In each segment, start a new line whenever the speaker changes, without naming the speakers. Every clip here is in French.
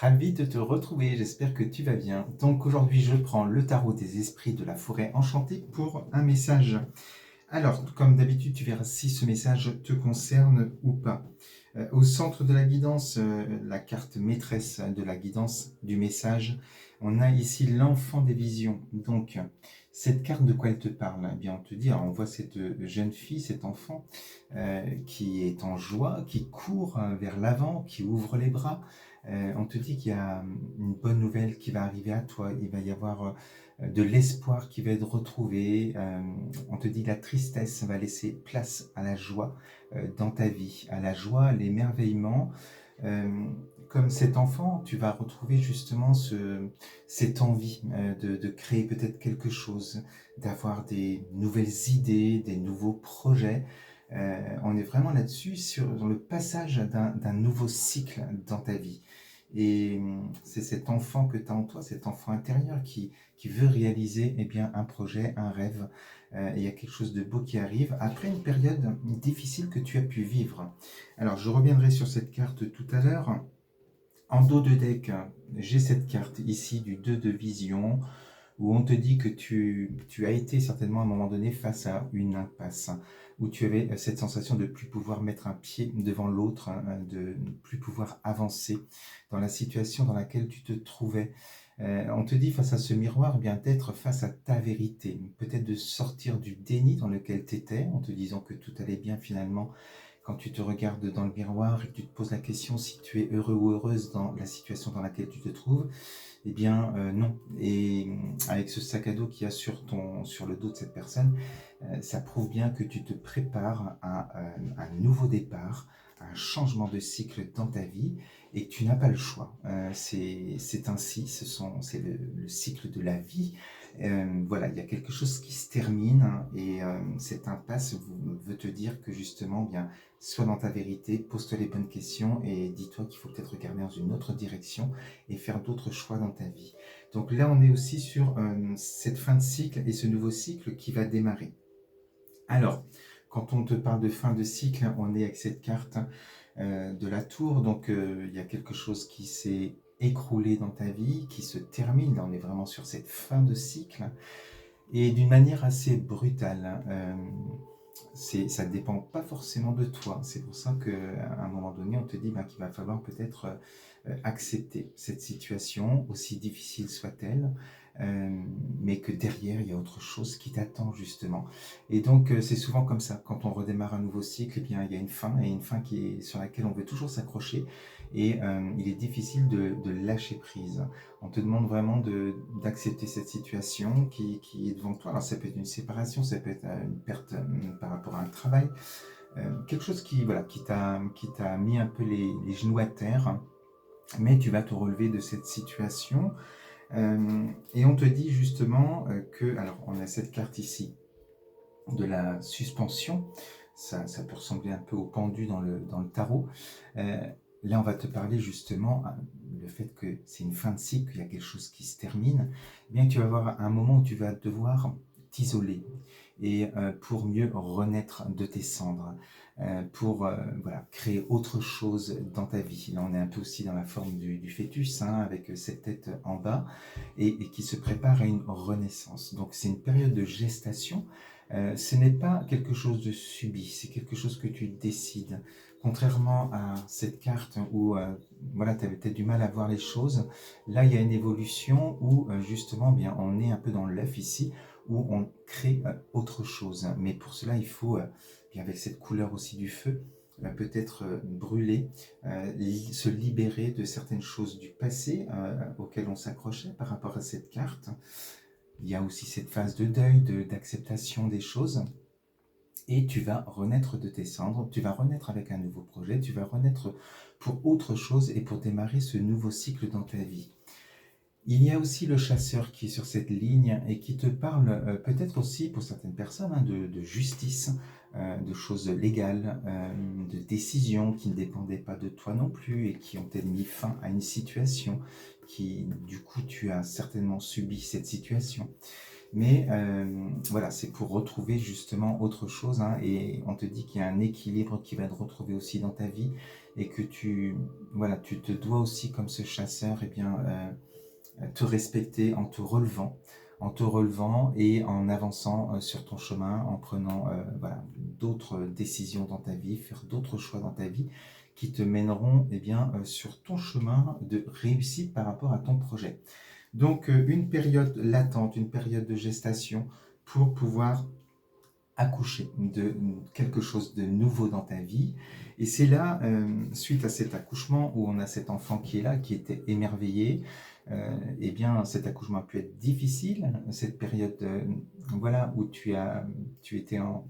Ravi de te retrouver, j'espère que tu vas bien. Donc aujourd'hui, je prends le tarot des esprits de la forêt enchantée pour un message. Alors, comme d'habitude, tu verras si ce message te concerne ou pas. Au centre de la guidance, la carte maîtresse de la guidance du message, on a ici l'enfant des visions. Donc, cette carte, de quoi elle te parle? Eh bien, on te dit, alors on voit cette jeune fille, cet enfant, qui est en joie, qui court vers l'avant, qui ouvre les bras. On te dit qu'il y a une bonne nouvelle qui va arriver à toi. Il va y avoir de l'espoir qui va être retrouvé. On te dit que la tristesse va laisser place à la joie dans ta vie, à la joie, à l'émerveillement. Comme cet enfant, tu vas retrouver justement cette envie de créer peut-être quelque chose, d'avoir des nouvelles idées, des nouveaux projets. On est vraiment là-dessus, dans le passage d'un nouveau cycle dans ta vie. Et c'est cet enfant que tu as en toi, cet enfant intérieur qui veut réaliser eh bien, un projet, un rêve. Et il y a quelque chose de beau qui arrive après une période difficile que tu as pu vivre. Alors, je reviendrai sur cette carte tout à l'heure. En dos de deck, j'ai cette carte ici du 2 de vision, où on te dit que tu as été certainement à un moment donné face à une impasse, où tu avais cette sensation de ne plus pouvoir mettre un pied devant l'autre, de ne plus pouvoir avancer dans la situation dans laquelle tu te trouvais. On te dit face à ce miroir, eh bien d'être face à ta vérité, peut-être de sortir du déni dans lequel tu étais, en te disant que tout allait bien finalement. Quand tu te regardes dans le miroir et que tu te poses la question si tu es heureux ou heureuse dans la situation dans laquelle tu te trouves, eh bien non. Et avec ce sac à dos qu'il y a sur le dos de cette personne, ça prouve bien que tu te prépares à un nouveau départ, un changement de cycle dans ta vie et que tu n'as pas le choix. C'est ainsi, c'est le cycle de la vie. Voilà, il y a quelque chose qui se termine et cette impasse veut te dire que justement, bien, sois dans ta vérité, pose-toi les bonnes questions et dis-toi qu'il faut peut-être regarder dans une autre direction et faire d'autres choix dans ta vie. Donc là, on est aussi sur cette fin de cycle et ce nouveau cycle qui va démarrer. Alors, quand on te parle de fin de cycle, on est avec cette carte de la tour, donc il y a quelque chose qui s'est écroulé dans ta vie, qui se termine, là on est vraiment sur cette fin de cycle, et d'une manière assez brutale. Ça ne dépend pas forcément de toi. C'est pour ça qu'à un moment donné, on te dit qu'il va falloir peut-être accepter cette situation, aussi difficile soit-elle, mais que derrière, il y a autre chose qui t'attend justement. Et donc, c'est souvent comme ça. Quand on redémarre un nouveau cycle, eh bien, il y a une fin, et une fin sur laquelle on veut toujours s'accrocher, et il est difficile de lâcher prise. On te demande vraiment d'accepter cette situation qui est devant toi. Alors ça peut être une séparation, ça peut être une perte par rapport à un travail, quelque chose voilà, qui t'a mis un peu les genoux à terre, mais tu vas te relever de cette situation. Et on te dit justement que, alors on a cette carte ici de la suspension, ça peut ressembler un peu au pendu dans le tarot. Là, on va te parler justement le fait que c'est une fin de cycle, qu'il y a quelque chose qui se termine. Eh bien, tu vas avoir un moment où tu vas devoir t'isoler et pour mieux renaître de tes cendres, pour voilà, créer autre chose dans ta vie. Là, on est un peu aussi dans la forme du fœtus, hein, avec cette tête en bas, et qui se prépare à une renaissance. Donc, c'est une période de gestation. Ce n'est pas quelque chose de subi, c'est quelque chose que tu décides. Contrairement à cette carte où voilà, tu avais peut-être du mal à voir les choses, là il y a une évolution où justement bien, on est un peu dans l'œuf ici, où on crée autre chose. Mais pour cela, il faut, bien avec cette couleur aussi du feu, peut-être brûler, se libérer de certaines choses du passé auxquelles on s'accrochait par rapport à cette carte. Il y a aussi cette phase de deuil, d'acceptation des choses. Et tu vas renaître de tes cendres, tu vas renaître avec un nouveau projet, tu vas renaître pour autre chose et pour démarrer ce nouveau cycle dans ta vie. Il y a aussi le chasseur qui est sur cette ligne et qui te parle peut-être aussi pour certaines personnes de justice, de choses légales, de décisions qui ne dépendaient pas de toi non plus et qui ont mis fin à une situation qui, du coup, tu as certainement subi cette situation. Mais voilà, c'est pour retrouver justement autre chose, hein, et on te dit qu'il y a un équilibre qui va te retrouver aussi dans ta vie et que voilà, tu te dois aussi, comme ce chasseur, eh bien, te respecter en te relevant et en avançant sur ton chemin, en prenant voilà, d'autres décisions dans ta vie, faire d'autres choix dans ta vie qui te mèneront eh bien, sur ton chemin de réussite par rapport à ton projet. Donc, une période latente, une période de gestation pour pouvoir accoucher de quelque chose de nouveau dans ta vie. Et c'est là, suite à cet accouchement, où on a cet enfant qui est là, qui était émerveillé, eh bien, cet accouchement a pu être difficile, cette période voilà, où tu étais en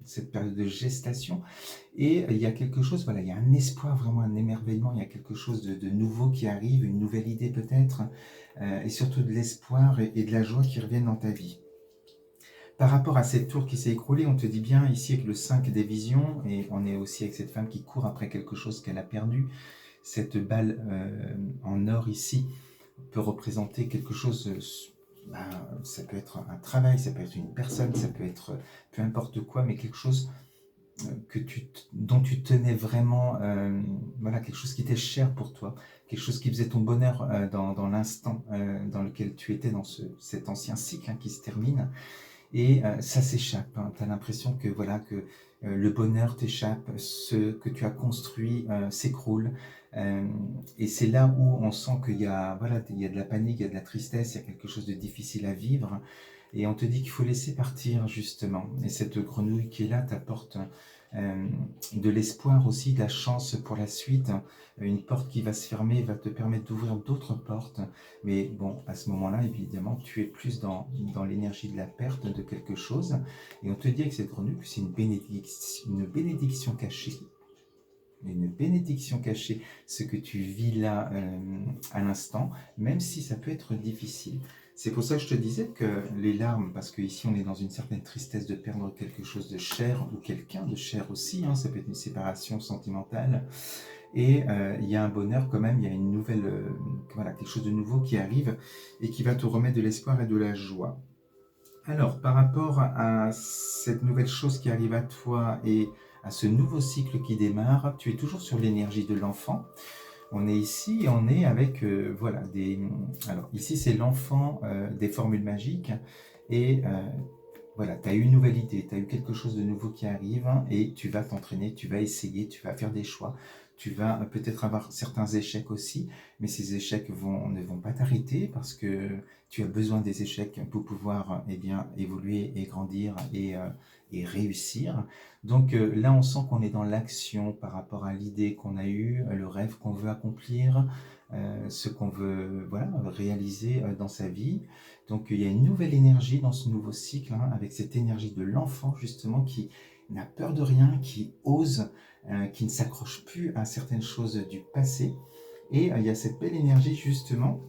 cette période de gestation, et il y a quelque chose, voilà, il y a un espoir, vraiment un émerveillement, il y a quelque chose de nouveau qui arrive, une nouvelle idée peut-être, et surtout de l'espoir et de la joie qui reviennent dans ta vie. Par rapport à cette tour qui s'est écroulée, on te dit bien ici avec le 5 des visions, et on est aussi avec cette femme qui court après quelque chose qu'elle a perdu. Cette balle en or ici peut représenter quelque chose, ben, ça peut être un travail, ça peut être une personne, ça peut être peu importe quoi, mais quelque chose dont tu tenais vraiment, voilà, quelque chose qui était cher pour toi, quelque chose qui faisait ton bonheur dans l'instant dans lequel tu étais, dans cet ancien cycle hein, qui se termine. Et ça s'échappe, hein. Tu as l'impression que, voilà, que le bonheur t'échappe, ce que tu as construit s'écroule. Et c'est là où on sent qu'il y a, voilà, il y a de la panique, il y a de la tristesse, il y a quelque chose de difficile à vivre. Et on te dit qu'il faut laisser partir, justement. Et cette grenouille qui est là t'apporte de l'espoir aussi, de la chance pour la suite. Une porte qui va se fermer va te permettre d'ouvrir d'autres portes. Mais bon, à ce moment-là, évidemment, tu es plus dans l'énergie de la perte de quelque chose. Et on te dit avec cette grenouille que c'est une bénédiction cachée. Une bénédiction cachée, ce que tu vis là à l'instant, même si ça peut être difficile. C'est pour ça que je te disais que les larmes, parce qu'ici on est dans une certaine tristesse de perdre quelque chose de cher, ou quelqu'un de cher aussi, hein, ça peut être une séparation sentimentale, et il y a un bonheur quand même, il y a une nouvelle, voilà, quelque chose de nouveau qui arrive, et qui va te remettre de l'espoir et de la joie. Alors, par rapport à cette nouvelle chose qui arrive à toi, et à ce nouveau cycle qui démarre, tu es toujours sur l'énergie de l'enfant. On est ici et on est avec, voilà, alors ici c'est l'enfant des formules magiques, et voilà, tu as eu une nouvelle idée, tu as eu quelque chose de nouveau qui arrive, hein, et tu vas t'entraîner, tu vas essayer, tu vas faire des choix, tu vas peut-être avoir certains échecs aussi, mais ces échecs ne vont pas t'arrêter, parce que tu as besoin des échecs pour pouvoir eh bien, évoluer et grandir et réussir. Donc là, on sent qu'on est dans l'action par rapport à l'idée qu'on a eue, le rêve qu'on veut accomplir, ce qu'on veut, voilà, réaliser dans sa vie. Donc il y a une nouvelle énergie dans ce nouveau cycle, hein, avec cette énergie de l'enfant justement qui n'a peur de rien, qui ose, qui ne s'accroche plus à certaines choses du passé. Et il y a cette belle énergie justement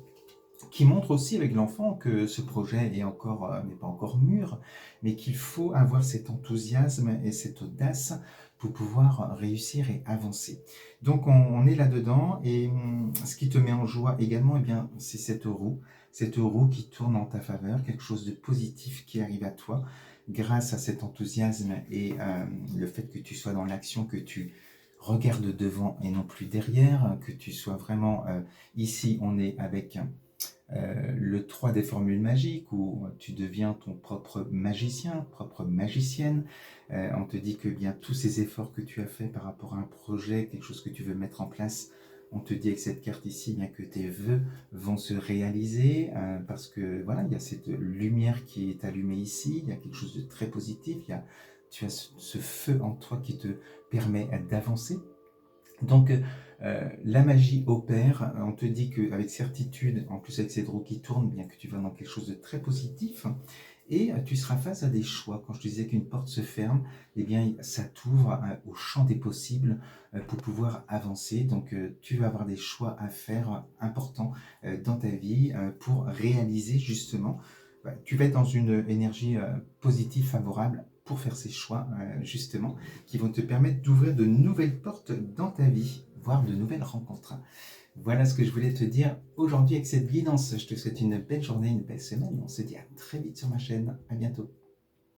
qui montre aussi avec l'enfant que ce projet n'est pas encore mûr, mais qu'il faut avoir cet enthousiasme et cette audace pour pouvoir réussir et avancer. Donc on est là-dedans, et ce qui te met en joie également, eh bien, c'est cette roue qui tourne en ta faveur, quelque chose de positif qui arrive à toi grâce à cet enthousiasme et le fait que tu sois dans l'action, que tu regardes devant et non plus derrière, que tu sois vraiment ici, on est avec le 3 des formules magiques, où tu deviens ton propre magicien, propre magicienne. On te dit que bien tous ces efforts que tu as fait par rapport à un projet, quelque chose que tu veux mettre en place, on te dit avec cette carte ici bien que tes vœux vont se réaliser, parce que voilà, il y a cette lumière qui est allumée ici, il y a quelque chose de très positif, tu as ce feu en toi qui te permet d'avancer. Donc la magie opère, on te dit qu'avec certitude, en plus avec cette roue qui tourne, bien que tu vas dans quelque chose de très positif, et tu seras face à des choix. Quand je te disais qu'une porte se ferme, eh bien ça t'ouvre au champ des possibles pour pouvoir avancer. Donc tu vas avoir des choix à faire importants dans ta vie pour réaliser justement. Tu vas être dans une énergie positive, favorable, pour faire ces choix, justement, qui vont te permettre d'ouvrir de nouvelles portes dans ta vie, voire de nouvelles rencontres. Voilà ce que je voulais te dire aujourd'hui avec cette guidance. Je te souhaite une belle journée, une belle semaine. On se dit à très vite sur ma chaîne. À bientôt.